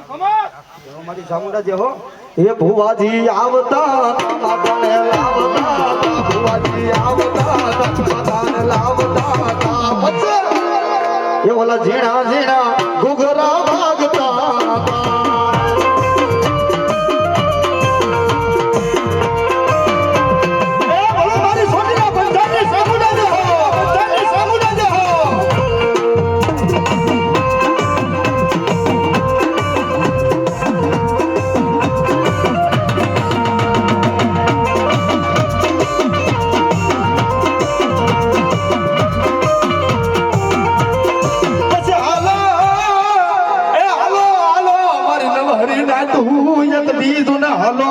મારી ચામુંડા જે હો એ ભુવાજી આવતા માતાને લાવતા ભુવાજી આવતા માતાને લાવતા એ ઓલા ઝીણા ઝીણા ઘુઘરા વાગતા હલો